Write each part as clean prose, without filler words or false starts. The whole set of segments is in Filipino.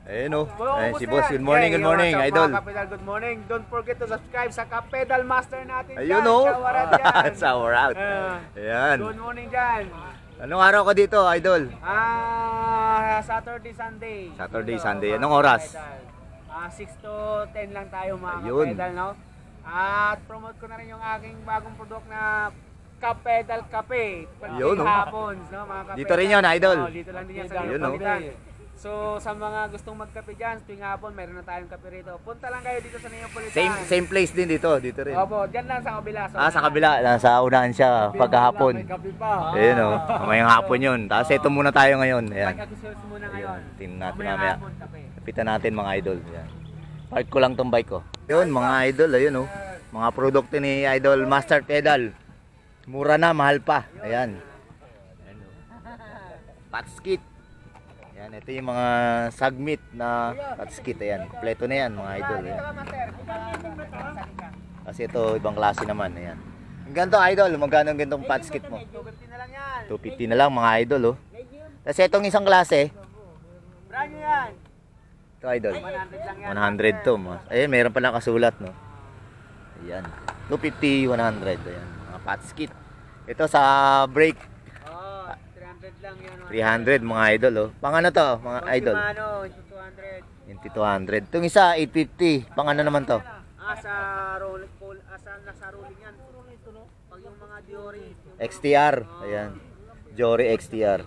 Ayun o. Ayun si boss. Good morning, good morning, idol. Kapedal, good morning. Don't forget to subscribe sa Kapedal Master natin. Ayun o. Shower out dyan. Shower out. Ayan. Good morning dyan. Anong araw ka dito, idol? Saturday, Sunday. Saturday, Sunday. Anong oras? 6 to 10 lang tayo mga Ayun. kapedal, no? At promote ko na rin yung aking bagong product na Kapedal Kape. Ayun, no? Hapon, no, mga kapedal. Dito rin yun, idol. Dito lang din yan sa Ayun, no? So sa mga gustong magkape dyan, tuwing hapon meron na tayong kape rito. Punta lang kayo dito sa Neapolitan. Same place din dito rin. Opo, dyan lang sa kabila. So, Sa kabila. Nasa unahan siya pagkahapon. May kape pa. Ayun o. Mamayang hapon yun. Tapos ito muna tayo ngayon. Ayan. Pagkagusos muna ngayon. Tingnan natin Mamayang mamaya. hapon, kape. Kapitan natin mga idol. Ayan. Park ko lang tong bike ko. Yun mga idol. Ayun o. Mga produkto ni Idol Master Pedal. Mura na, mahal pa. Ayan. Pat's kit. Ayan, ito yung mga sagmit na pat's kit. Ayan, kompleto na yan mga idol. Ayan. Kasi ito, ibang klase naman. Ayan. Ang ganito idol, magkano ang ganitong pat's kit mo? 250 na lang yan. 250 na lang mga idol. Oh. Kasi itong isang klase, Brand new yan. ito idol, 100 lang yan. 100 to. Ayan, meron pala kasulat. No? Ayan, 250, 100. Ayan, mga pat's kit. Ito sa brake, 300 lang yan. 300 mga idol. Oh. Pang ano to mga idol? Shimano, 200. Yung 200. Itong isa 850. Pang ano naman to? Sa rolling pole, nasa rolling yan. Pag yung mga Diori. XTR. Ayan. Jory XTR.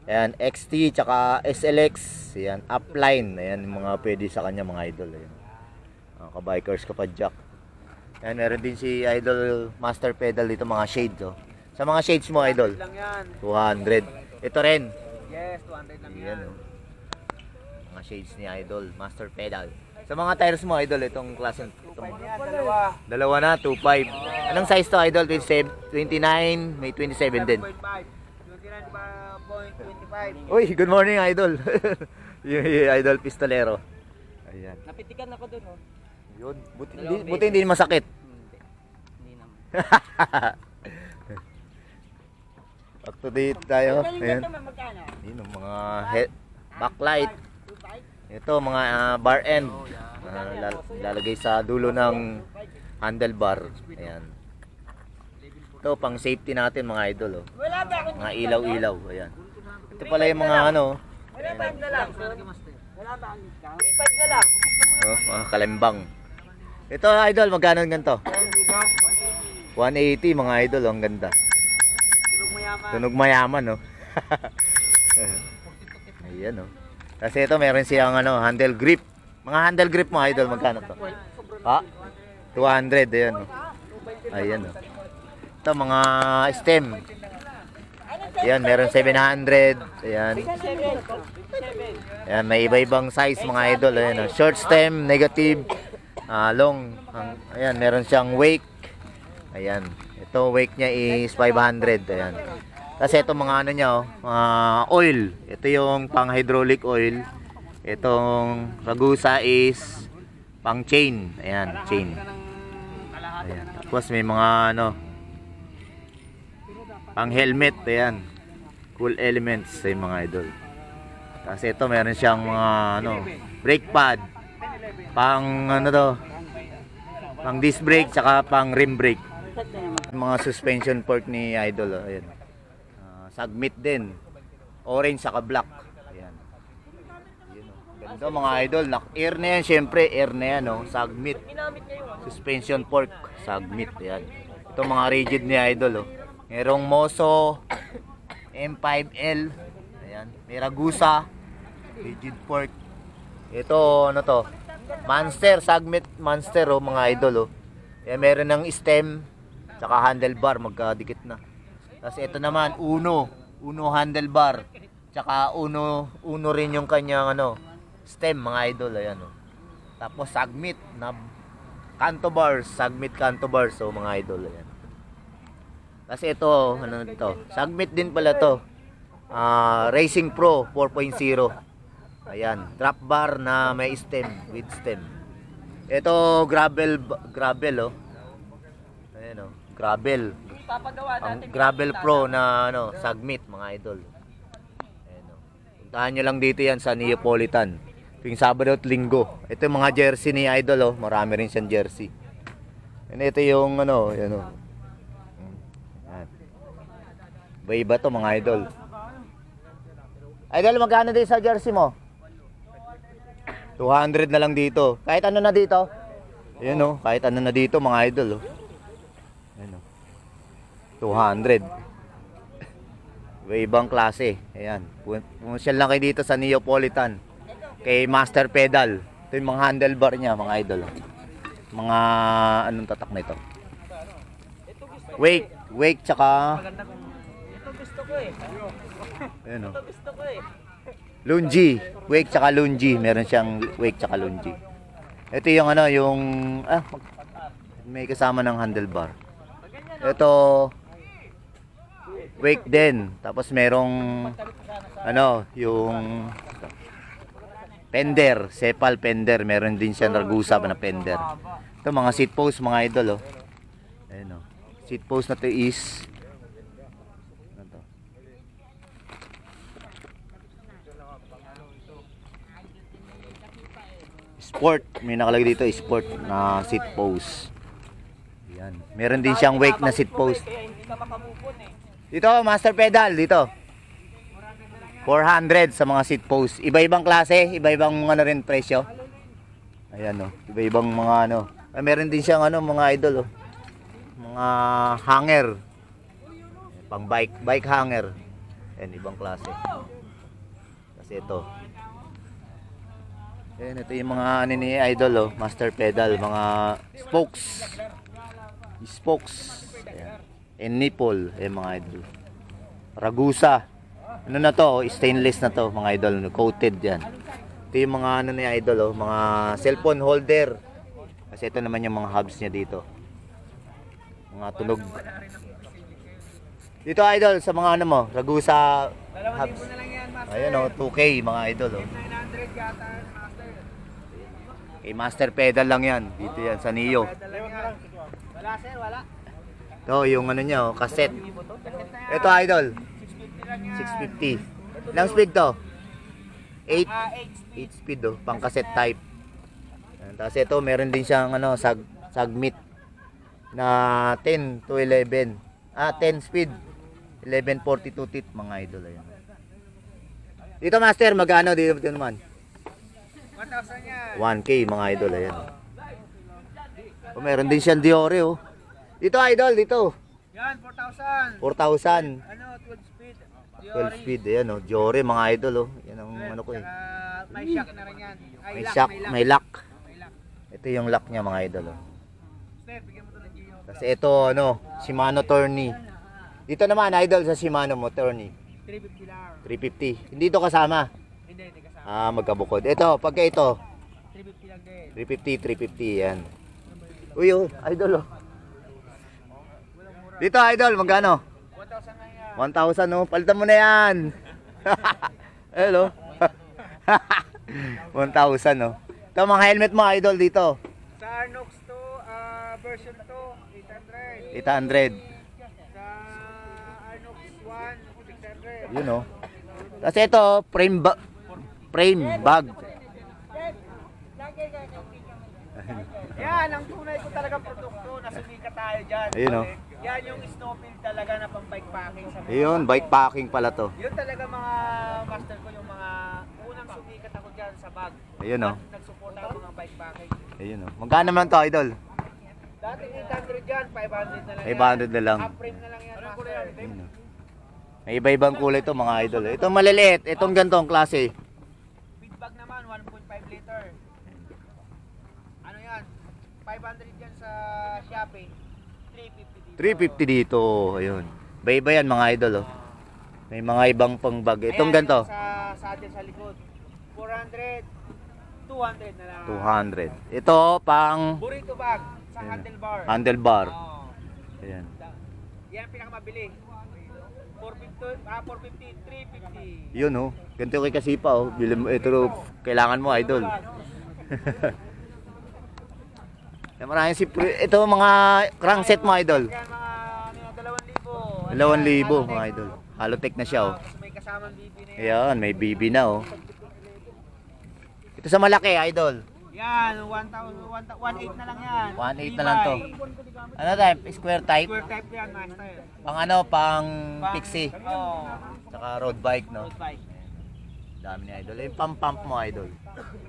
Ayan, XT tsaka SLX. Ayan, upline. Ayan yung mga pwede sa kanya mga idol. Ayan. Kabikers kapadjak. Ayan, meron din si Idol Master Pedal dito mga shades. Oh. Sa mga shades mo idol? 200 lang yan. 200. Ito rin. Yes, 200 lang yan. Ayan, oh. Mga shades ni Idol Master Pedal. Sa mga tires mo idol, itong klase itong Yan, dalawa. dalawa na 25. Anong size to idol? 27, 29, may 27 din. 29.25. Uy, good morning idol. yung Idol Pistolero. Ayan. Napitikan ako dun, oh. Yun, buti hindi masakit. Hindi naman. Up to date tayo. Ayan. Yun, mga backlight. Ito mga bar end. Lalagay sa dulo ng handlebar. Ayan. Ito pang safety natin mga idol. Oh. Mga ilaw-ilaw. Ayan. Ito pala yung mga ano. Wala ba na lang? Wala ba ang discount? 3.5 na lang. Oh, mga kalembang. Ito idol, magkano ganito? 180 mga idol, ang ganda. Tulog mayaman. Tunog mayaman, no? Ayan, no? Kasi ito, meron siyang ano, handle grip. Mga handle grip mo, idol, magkano to? 200, ayan, no? Ayan, no? Ito, mga stem. Ayan, meron 700. Ayan. Ayan, may iba-ibang size, mga idol. Ayan, no? Short stem, negative, long. Ayan, meron siyang wake. Ayan. Ito, wake niya is 500. Ayan. Kasi ito mga ano niya, oil. Ito yung pang hydraulic oil. Itong Ragusa is pang chain. Ayan, chain. Ayan. Tapos may mga ano, pang helmet. Ayan. Cool elements sa mga idol. Kasi ito meron siyang mga ano, brake pad. Pang ano to? Pang disc brake tsaka pang rim brake. Mga suspension fork ni idol. Ayan. Sagmit din. Orange saka black. Ayan. Ayan, oh. Ganda mga idol. Air na yan syempre. Air na yan. Oh. Sagmit. Suspension fork. Sagmit. Ayan. Ito mga rigid ni idol. Oh. Merong Moso. M5L. Ayan. May Ragusa. Rigid fork. Ito ano to. Monster. Sagmit Monster. Oh, mga idol. Oh. Ayan, meron ng stem. Tsaka handlebar. Magkadikit na. Kasi ito naman, Uno handlebar. Tsaka Uno rin yung kanyang ano, stem mga idol. Ayan, oh. Tapos Sagmit na canto bars, Sagmit canto bars, so mga idol. Ayan. Kasi ito, ano to? Sagmit din pala to. Racing Pro 4.0. Ayan, drop bar na may stem, with stem. Ito gravel oh. Ayan, oh, gravel. Ang Gravel Pro na ano, Sagmit mga idol. Ayan, oh. Puntahan nyo lang dito yan sa Neapolitan. Tuwing Sabado at Linggo. Ito yung mga jersey ni Idol, oh. Marami rin siyang jersey. And ito yung ano, yan oh. Yan. Iba-iba to mga Idol. Idol, magkano din sa jersey mo? 200 na lang dito. Kahit ano na dito. Yan oh, kahit ano na dito mga Idol, oh. Yan oh. 200. Iba-ibang klase. Ayan. Pumunsyal lang kayo dito sa Neapolitan. Kay Master Pedal. Ito yung mga handlebar niya mga Idol. Mga anong tatak na ito? Wake tsaka Ito gusto ko eh. ayun, oh. Ito gusto ko eh. Lungi. Wake tsaka lungi. Meron siyang wake tsaka lungi. Ito yung ano, yung may kasama ng handlebar. Ito wake din. Tapos merong ano, yung fender, Cepal fender, meron din siya Ragusa na fender. Ito mga seat post mga Idol, oh. Ayun, oh. Seat post na to is ano to? Sport, may nakalagay dito sport na seat post. Yan. Meron din siyang wake na seat post. Dito, Master Pedal dito. 400 sa mga seat post. Iba-ibang klase, iba-ibang ano rin presyo. Ayan oh, iba-ibang mga ano. Ay, meron din siyang ano mga Idol, oh. Mga hanger. Pang bike hanger. Ayan, ibang klase. Kasi ito. Ayan, ito yung mga ano ni Idol, oh, Master Pedal, mga spokes. Ayan. And nipple, ayan mga Idol. Ragusa. Ano na to, stainless na to mga Idol, coated yan. Ito yung mga ano ni Idol, oh, mga cellphone holder. Kasi ito naman yung mga hubs niya dito. Mga tunog. Dito Idol, sa mga ano mo, Ragusa hubs. Na lang yan, Master. Ayan oh, 2K mga Idol, oh. 900 yata, Master. Kay Master Pedal lang yan. Dito yan, sa Neo. Wala sir, wala. Ito yung ano niya, oh, cassette. Ito Idol, 650. Ilang speed to? 8 speed, oh, pang cassette type. Tapos ito meron din siyang ano, sagmit na 10 to 11. 10 speed. 1142 teeth mga Idol, ayan. Dito Master, magkano dito naman? 1,000 yan. 1K mga Idol, ayan. Oh, meron din siyang Diore, oh. Dito Idol, dito. Yan, 4,000. 4,000. Ano, 12 speed. 12 speed, ayan oh. Diore mga Idol, oh. Yan ang ano ko eh. May shock na rin yan. Ay, May lock, shock, may lock. May lock. Ito yung lock niya mga Idol, oh. Step, bigyan mo to ng Gio. Kasi ito ano, Shimano Tourney. Dito naman Idol sa Shimano mo Tourney. 350 lang. 350. Hindi ito kasama. Hindi kasama. Magkabukod. Ito, pagka ito, 350 lang din. 350, 350 yan. Uy, oh, Idol, oh. Dito Idol, magkano? 1,000 na yan. 1,000, no? Palitan mo na yan. Hello. 1,000, no? Ito mga helmet mo Idol dito. Sa Arnox to, version 2, 800. 800. Sa Arnox 1, 600. Yun, oh. Kasi ito, frame bag. Yan, ang tunay ko talaga produkto. Nasumika tayo dyan. Ayun, oh. Yan yung snowfield talaga na pang bike packing sa mga. Ayun, bike packing pala to. Yun talaga mga master ko, yung mga unang sumikat ako dyan sa bag. Ayun, oh. Nagsupport ako ng bike packing. Ayun, oh. Magkano naman to Idol? Dati 800 yan, 500 na lang 500 na lang. Upgrade na lang yan, master. Ayun, oh. May iba-ibang kulay to mga Idol. Itong maliliit, itong gantong klase. Feedback naman, 1.5 liter. Ano yan? 500 yan sa Shopee. 350 dito. 350 dito. Ayun. Iba-iba yan mga Idol, oh. May mga ibang pang bag. Itong Ayan, ganto. Sa saddle sa likod. 400. 200 na lang. 200. Ito pang Burrito bag sa Ayan. handlebar. handlebar. Oo. Ayan. Yan ang pinakamabili. 450, 350. Yun, oh. Ganito kay Kasipa, oh. Ito kailangan mo Idol. Maraming ito mga crankset mo Idol. Yan mga ano, 2,000 2,000. mga Idol. Halotech na siya, oh. May kasamang BB na yan. Ayan, may BB na, oh. Ito sa malaki, idol. Yan, 1,800 na lang yan. 1.8 na lang to. Ano type? Square type? Square type yan, master. Pang ano, pang pixie. Oo. Tsaka road bike, no? Road bike. Dami ni idol. Yung pump mo, idol.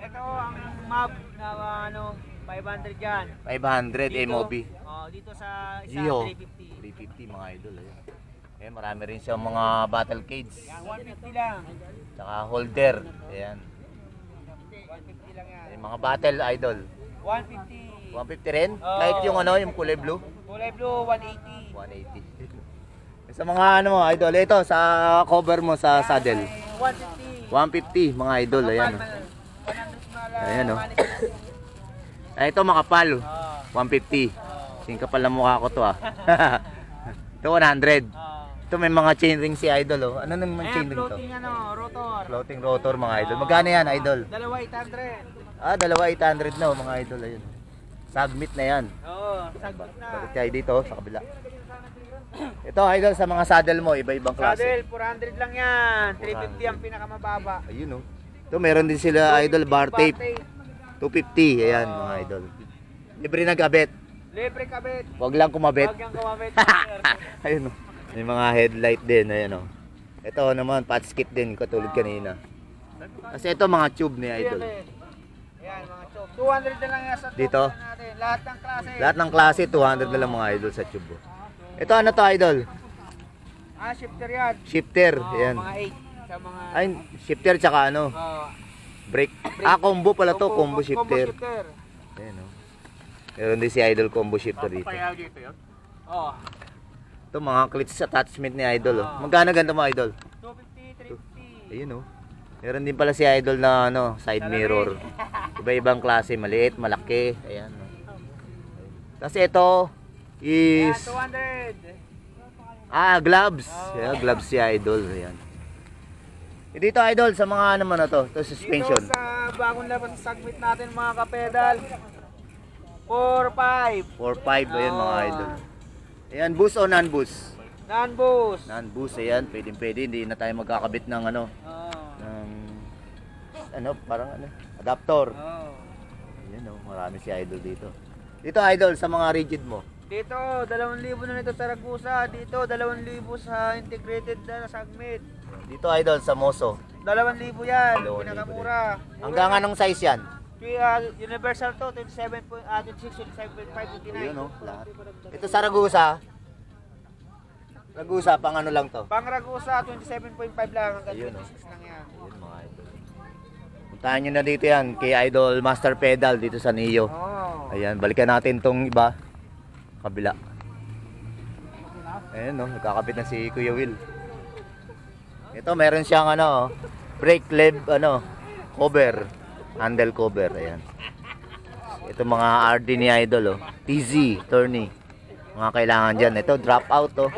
Ito ang map na 500 yan. 500 MOB. Oh, dito sa isa Gio. 350. 350 mga idol. Ayan. Eh, marami rin siyang mga battle cage. Yan, 150 lang. Tsaka holder. Ayan. 150 lang yan. Yung mga battle idol. 150. 150 rin? Oo. Kahit yung ano, yung kulay blue? Kulay blue, 180. 180. Sa mga ano mo, idol, ito sa cover mo sa saddle. 150. 150 mga idol, ayan. Ayan, oh. Ay, ito makapal. 150. Singkapal na mukha ko to, ah. Ito 100. Ito may mga chainring si idol, oh. Ano naman chainring to? Floating rotor. Floating rotor mga idol. Magkano yan, idol? 2,800. Ah, 2,800 na, oh, mga idol, ayun. Submit na yan. Oo, sagot na. Balik tayo dito, sa kabila. Ito, idol, sa mga saddle mo, iba-ibang klase. Saddle, 400 lang yan. 350 ang pinakamababa. Ayun, oh. Ito, meron din sila, idol, bar tape. 250, ayan, mga idol. Libre na kabit. Libre kabit. Huwag lang kumabit. Huwag yung kumabit. Ayun, oh. May mga headlight din, ayan, oh. Ito naman, patch kit din, katulad kanina. Kasi ito, mga tube ni idol. Ayan, mga tube. 200 na lang yan sa tube Dito? natin. Lahat ng klase. Lahat ng klase, 200 na lang mga idol sa tube, oh. Ito, ano to, idol? Shifter yan. Shifter, Oo, ayan. mga 8. Sa mga... Ay, shifter tsaka ano? Brake. Ah, combo pala to, combo shifter. Combo shifter. Ayan, oh. Meron din si idol combo shifter dito. dito yun? Oo. Ito, mga clips attachment ni idol, oh. Magkano ganito mo, idol? 250, 350. Ayun, oh. Meron din pala si idol na ano, side mirror. Iba-ibang klase, maliit, malaki. Ayan, oh. Kasi ito is Yan, 200. gloves. Yeah, gloves si idol. Ayan. Dito idol sa mga ano man na to, suspension. Dito sa bagong labas sa segment natin mga kapedal. 4-5. 4.5 ayan mga idol. Ayan, boost o non-boost? Non-boost. Non-boost, ayan, pwede, hindi na tayo magkakabit ng ano, ng ano, parang ano, adapter. Ayan, oh, marami si idol dito. Dito idol sa mga rigid mo. Dito 2,000 na nito sa Ragusa. Dito 2,000 sa integrated na segment. Dito idol sa Moso. 2,000 yan. 2,000 Pinakamura. Hanggang anong size yan? Universal to 26, 27.5, 29. Ayun, oh, lahat. Ito sa Ragusa. Ragusa, pang ano lang to? Pang Ragusa 27.5 lang hanggang Ayun, 26 lang yan. Ayun mga idol. Puntahan nyo na dito yan kay Idol Master Pedal dito sa Neo. Oh. Ayan, balikan natin tong iba. Kabila. Ayan, no, nagkakabit na si Kuya Will. Ito, meron siyang ano, brake lev, ano, cover. Handle cover, ayan. Ito mga RD ni Idol, oh. TZ, Tourney. Mga kailangan dyan. Ito, drop out, oh.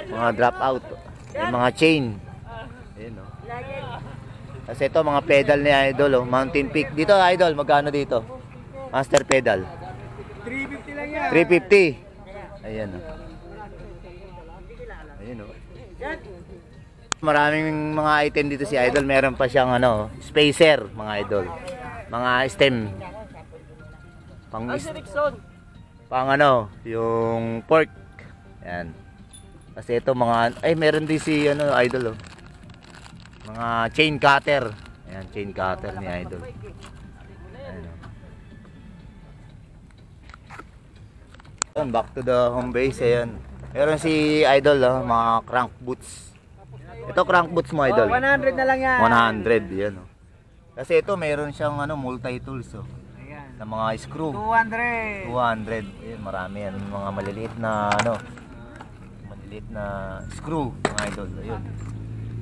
Mga drop out. Yung mga chain. Ayan, oh. Kasi ito, mga pedal ni Idol, oh. Mountain Peak. Dito, Idol, magkano dito? Master pedal. 350 lang yan. 350. Ayan, oh. Ayan, oh. Maraming mga item dito si Idol. Meron pa siyang ano, spacer, mga idol. Mga stem. Pang ano, yung pork. Ayan. Kasi ito mga, ay meron din si ano, Idol, oh. Mga chain cutter. Ayan, chain cutter ni Idol. Ayan, oh. Ayan, back to the home base. Ayan. Meron si Idol, oh, mga crank boots. Ito crank boots mo, Idol. 100 na lang yan. 100, yan, oh. Kasi ito meron siyang ano, multi-tools, oh. Ayan. Na mga screw. 200. 200. Ayan, marami yan. Mga maliliit na ano, maliliit na screw, mga idol. Ayun.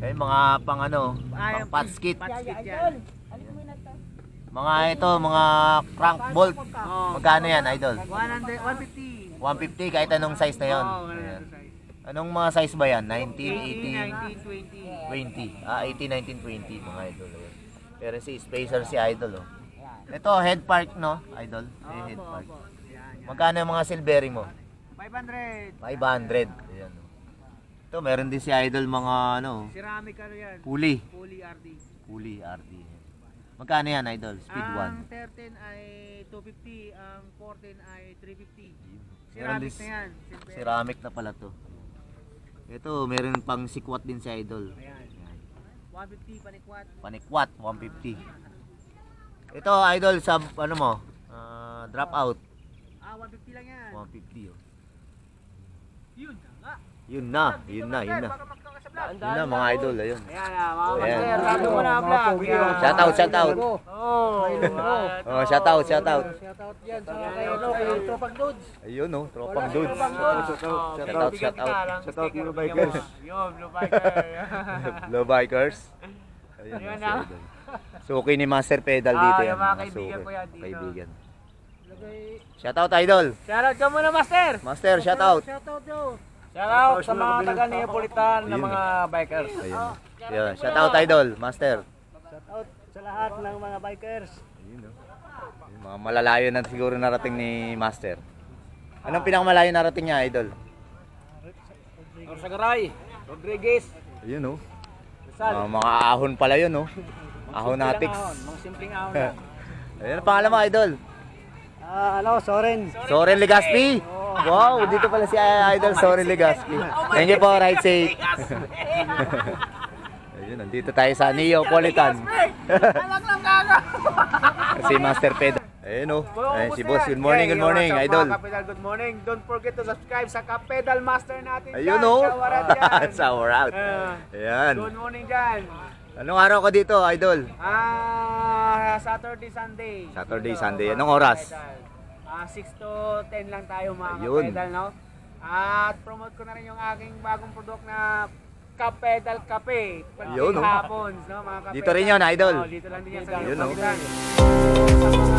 Ayun, mga pang ano, pang patch kit. yan. Mga ito, mga crank bolt. Magkano yan, idol? 100, 150. 150 kahit anong size na yon. Oo, Ayan. size. Anong mga size ba yan? 19, 18, 18, 20. 19, 20. 18, 19, 20 mga idol. Ayun. Pero si spacer si idol, oh. Ito, head park, no, idol? Head park. Magkano yung mga silvering mo? 500. 500. Ayan, oh. Ito, meron din si idol mga ano, Ceramic ano yan. pulley. Fully RD. Pulley RD. Magkano yan, idol? Speed Ang 1. 13 ay 250, ang 14 ay 350. Meron Ceramic din- na yan. Ceramic na pala to. Ito, meron pang sikwat din si idol. Ayan. 150 panikwat. Panikwat, 150. Ito, idol, sa ano mo? Drop out. 150 lang yan. 150 oh. Yun na nga. Yun na. Baka magkaka sa vlog. Yun na mga idol, ayun. Ayan na, mga Ayan. master. Sabi mo na vlog. Ayan. Shout out, shout out. Oh, Oh, shout out, shout out. Shoutout yan sa kay Tropang Dudes. Ayun oh, tropang dudes. Tropang Dudes. Shout out, shout out. Shout out Blue Bikers. Yo, Blue Biker. Low bikers. Ayun Ayun si na. idol. Suki ni Master Pedal dito yan. yung mga mga kaibigan suki. ko yan dito. Kaibigan. Shout out, idol. Shoutout ka muna, Master. Master, shout out. Shoutout, Joe. Shoutout sa mga taga Neapolitan na Ayun. mga bikers. Ayun. Ayun. Shout out, idol. Master. Shoutout sa lahat ng mga bikers. Ayun oh. Yung mga malalayo na siguro narating ni Master. Anong pinakamalayo narating niya, idol? Orsagaray, Rodriguez, Ayun oh. Rizal. Mga ahon pala yun oh. Ahon natics. Mga simpleng ahon lang. Ayun ang pangalan mo, idol. Soren. Soren Legaspi. Wow, dito pala si idol Soren Legaspi. Thank you po, ride safe. Ayun, nandito tayo sa Neapolitan. Alam lang gaga. Si Master Pedro. Ayun oh. Ayun si boss. Good morning, idol. Kapedal, good morning. Don't forget to subscribe sa Kapedal Master natin. Ayun dyan. oh. Shawaran dyan. Shower out. Ayan. Good morning dyan. Anong araw ka dito, idol? Saturday, Sunday. Saturday, Dito, Sunday. mga Anong oras? kapedal. 6 to 10 lang tayo mga Ayun. kapedal, no? At promote ko na rin yung aking bagong product na Kapedal Kape. Ayun, no? Hapons, no? Mga kapedal. Dito rin yun, idol. Dito lang din yan sa Ayun, no? Neapolitan.